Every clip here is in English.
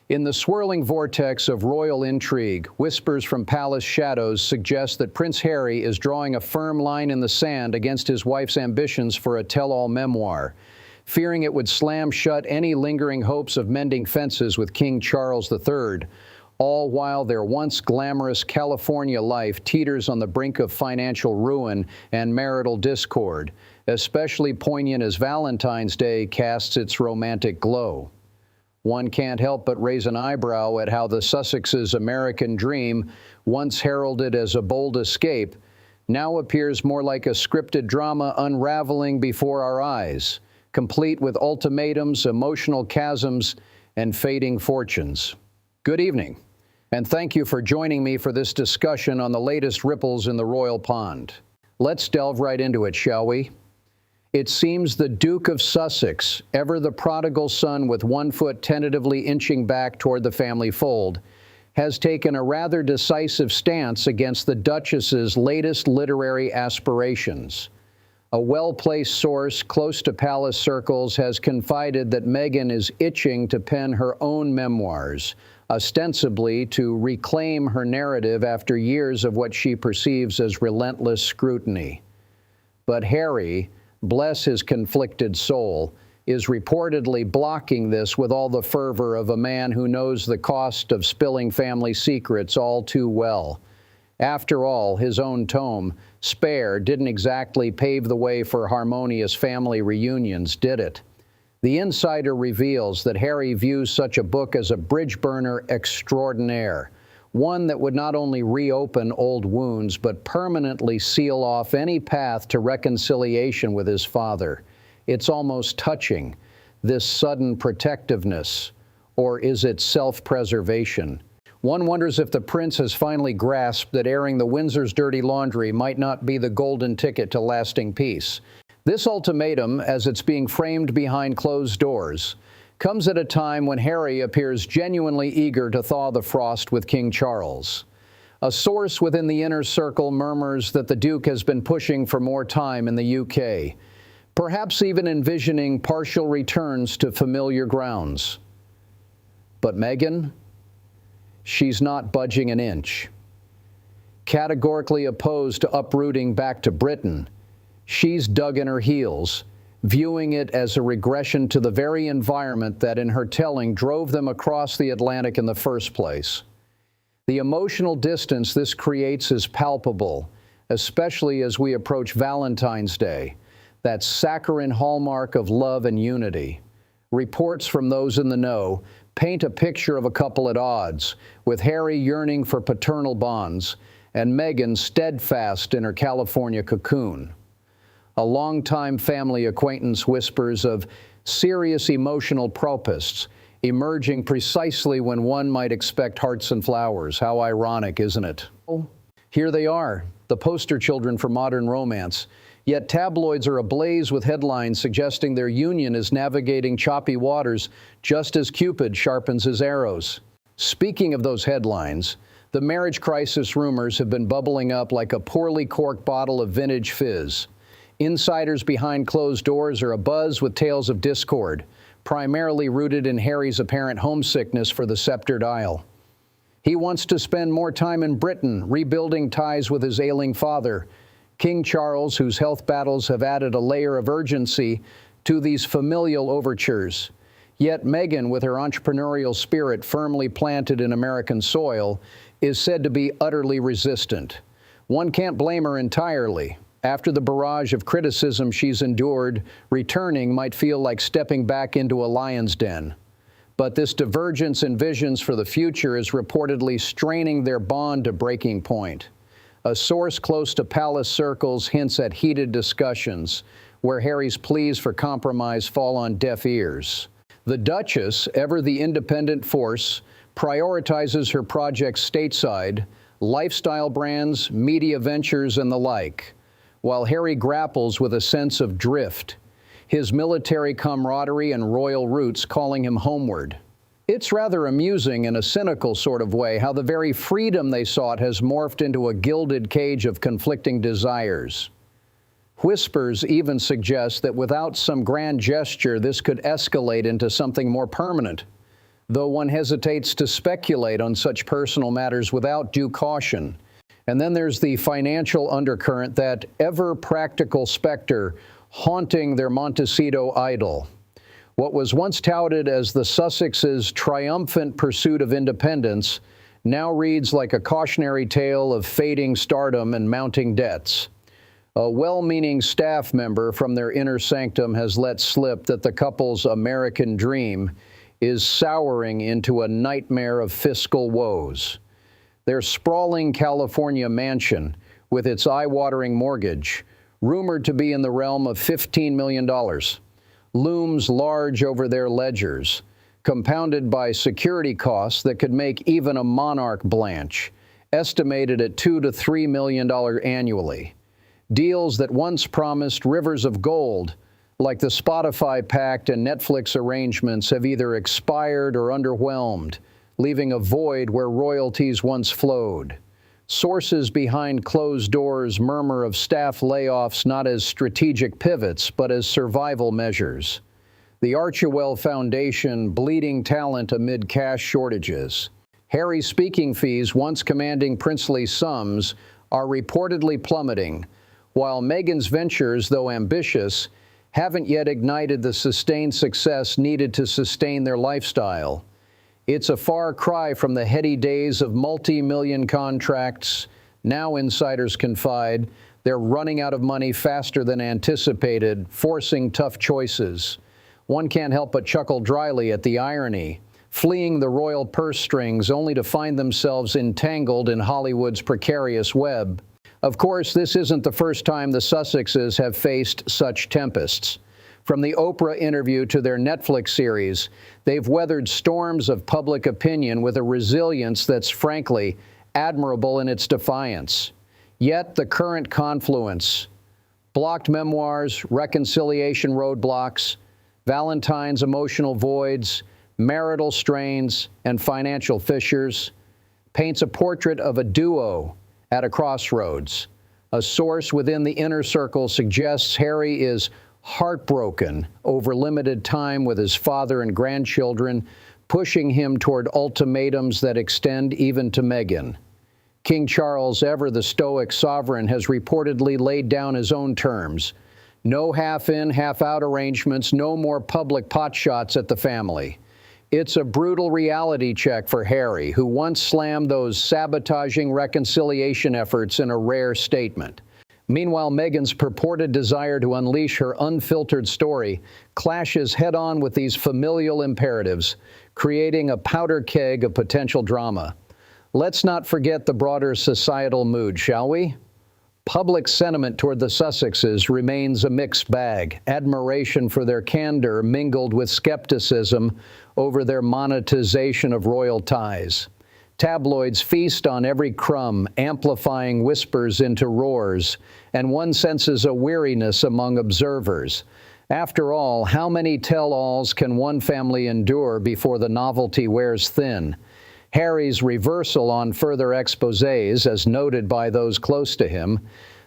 In the swirling vortex of royal intrigue, whispers from palace shadows suggest that Prince Harry is drawing a firm line in the sand against his wife's ambitions for a tell-all memoir, fearing it would slam shut any lingering hopes of mending fences with King Charles III, all while their once glamorous California life teeters on the brink of financial ruin and marital discord, especially poignant as Valentine's Day casts its romantic glow. One can't help but raise an eyebrow at how the Sussexes' American dream, once heralded as a bold escape, now appears more like a scripted drama unraveling before our eyes, complete with ultimatums, emotional chasms, and fading fortunes. Good evening, and thank you for joining me for this discussion on the latest ripples in the royal pond. Let's delve right into it, shall we? It seems the Duke of Sussex, ever the prodigal son with one foot tentatively inching back toward the family fold, has taken a rather decisive stance against the Duchess's latest literary aspirations. A well-placed source close to palace circles has confided that Meghan is itching to pen her own memoirs, ostensibly to reclaim her narrative after years of what she perceives as relentless scrutiny. But Harry, bless his conflicted soul, is reportedly blocking this with all the fervor of a man who knows the cost of spilling family secrets all too well. After all, his own tome, Spare, didn't exactly pave the way for harmonious family reunions, did it? The insider reveals that Harry views such a book as a bridge burner extraordinaire, one that would not only reopen old wounds, but permanently seal off any path to reconciliation with his father. It's almost touching, this sudden protectiveness, or is it self-preservation? One wonders if the prince has finally grasped that airing the Windsor's dirty laundry might not be the golden ticket to lasting peace. This ultimatum, as it's being framed behind closed doors, comes at a time when Harry appears genuinely eager to thaw the frost with King Charles. A source within the inner circle murmurs that the Duke has been pushing for more time in the UK, perhaps even envisioning partial returns to familiar grounds. But Meghan? She's not budging an inch. Categorically opposed to uprooting back to Britain, she's dug in her heels, viewing it as a regression to the very environment that, in her telling, drove them across the Atlantic in the first place. The emotional distance this creates is palpable, especially as we approach Valentine's Day, that saccharine hallmark of love and unity. Reports from those in the know paint a picture of a couple at odds, with Harry yearning for paternal bonds and Meghan steadfast in her California cocoon. A longtime family acquaintance whispers of serious emotional protests emerging precisely when one might expect hearts and flowers. How ironic, isn't it? Here they are, the poster children for modern romance. Yet tabloids are ablaze with headlines suggesting their union is navigating choppy waters just as Cupid sharpens his arrows. Speaking of those headlines, the marriage crisis rumors have been bubbling up like a poorly corked bottle of vintage fizz. Insiders behind closed doors are abuzz with tales of discord, primarily rooted in Harry's apparent homesickness for the sceptred Isle. He wants to spend more time in Britain, rebuilding ties with his ailing father, King Charles, whose health battles have added a layer of urgency to these familial overtures. Yet Meghan, with her entrepreneurial spirit firmly planted in American soil, is said to be utterly resistant. One can't blame her entirely. After the barrage of criticism she's endured, returning might feel like stepping back into a lion's den. But this divergence in visions for the future is reportedly straining their bond to breaking point. A source close to palace circles hints at heated discussions, where Harry's pleas for compromise fall on deaf ears. The Duchess, ever the independent force, prioritizes her projects stateside, lifestyle brands, media ventures, and the like, while Harry grapples with a sense of drift, his military camaraderie and royal roots calling him homeward. It's rather amusing in a cynical sort of way how the very freedom they sought has morphed into a gilded cage of conflicting desires. Whispers even suggest that without some grand gesture, this could escalate into something more permanent. though one hesitates to speculate on such personal matters without due caution. And then there's the financial undercurrent, that ever-practical specter haunting their Montecito idol. What was once touted as the Sussexes' triumphant pursuit of independence now reads like a cautionary tale of fading stardom and mounting debts. A well-meaning staff member from their inner sanctum has let slip that the couple's American dream is souring into a nightmare of fiscal woes. Their sprawling California mansion, with its eye-watering mortgage, rumored to be in the realm of $15 million, looms large over their ledgers, compounded by security costs that could make even a monarch blanch, estimated at $2 to $3 million annually. Deals that once promised rivers of gold, like the Spotify pact and Netflix arrangements, have either expired or underwhelmed, leaving a void where royalties once flowed. Sources behind closed doors murmur of staff layoffs not as strategic pivots, but as survival measures. The Archewell Foundation bleeding talent amid cash shortages. Harry's speaking fees, once commanding princely sums, are reportedly plummeting, while Meghan's ventures, though ambitious, haven't yet ignited the sustained success needed to sustain their lifestyle. It's a far cry from the heady days of multi-million contracts. Now, insiders confide, they're running out of money faster than anticipated, forcing tough choices. One can't help but chuckle dryly at the irony, fleeing the royal purse strings only to find themselves entangled in Hollywood's precarious web. Of course, this isn't the first time the Sussexes have faced such tempests. From the Oprah interview to their Netflix series, they've weathered storms of public opinion with a resilience that's frankly admirable in its defiance. Yet the current confluence, blocked memoirs, reconciliation roadblocks, Valentine's emotional voids, marital strains, and financial fissures, paints a portrait of a duo at a crossroads. A source within the inner circle suggests Harry is heartbroken over limited time with his father and grandchildren, pushing him toward ultimatums that extend even to Meghan. King Charles, ever the stoic sovereign, has reportedly laid down his own terms. No half-in, half-out arrangements, no more public potshots at the family. It's a brutal reality check for Harry, who once slammed those sabotaging reconciliation efforts in a rare statement. Meanwhile, Meghan's purported desire to unleash her unfiltered story clashes head-on with these familial imperatives, creating a powder keg of potential drama. Let's not forget the broader societal mood, shall we? Public sentiment toward the Sussexes remains a mixed bag. Admiration for their candor mingled with skepticism over their monetization of royal ties. Tabloids feast on every crumb, amplifying whispers into roars, and one senses a weariness among observers. After all, how many tell-alls can one family endure before the novelty wears thin? Harry's reversal on further exposés, as noted by those close to him,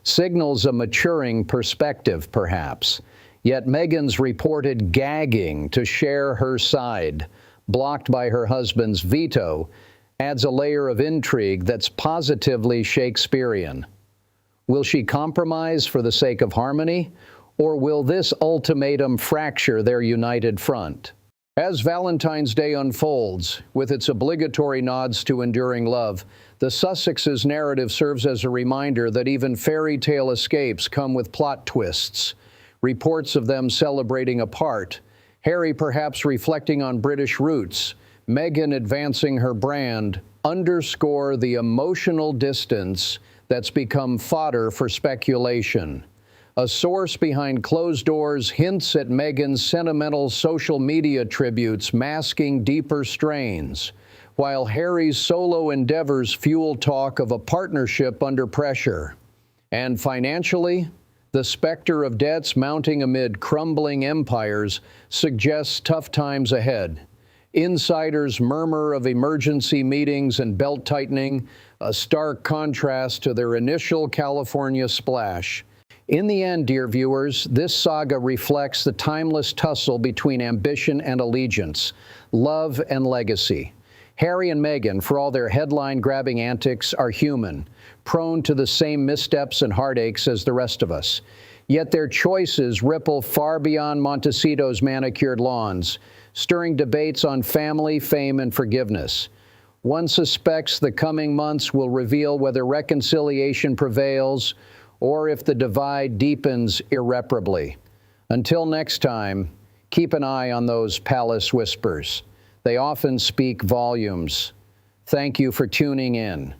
signals a maturing perspective, perhaps. Yet Meghan's reported gagging to share her side, blocked by her husband's veto, adds a layer of intrigue that's positively Shakespearean. Will she compromise for the sake of harmony, or will this ultimatum fracture their united front? As Valentine's Day unfolds, with its obligatory nods to enduring love, the Sussexes' narrative serves as a reminder that even fairy tale escapes come with plot twists. Reports of them celebrating apart, Harry perhaps reflecting on British roots, Meghan advancing her brand, underscore the emotional distance that's become fodder for speculation. A source behind closed doors hints at Meghan's sentimental social media tributes masking deeper strains, while Harry's solo endeavors fuel talk of a partnership under pressure. And financially, the specter of debts mounting amid crumbling empires suggests tough times ahead. Insiders murmur of emergency meetings and belt-tightening, a stark contrast to their initial California splash. In the end, dear viewers, this saga reflects the timeless tussle between ambition and allegiance, love and legacy. Harry and Meghan, for all their headline-grabbing antics, are human, prone to the same missteps and heartaches as the rest of us. Yet their choices ripple far beyond Montecito's manicured lawns, stirring debates on family, fame, and forgiveness. One suspects the coming months will reveal whether reconciliation prevails or if the divide deepens irreparably. Until next time, keep an eye on those palace whispers. They often speak volumes. Thank you for tuning in.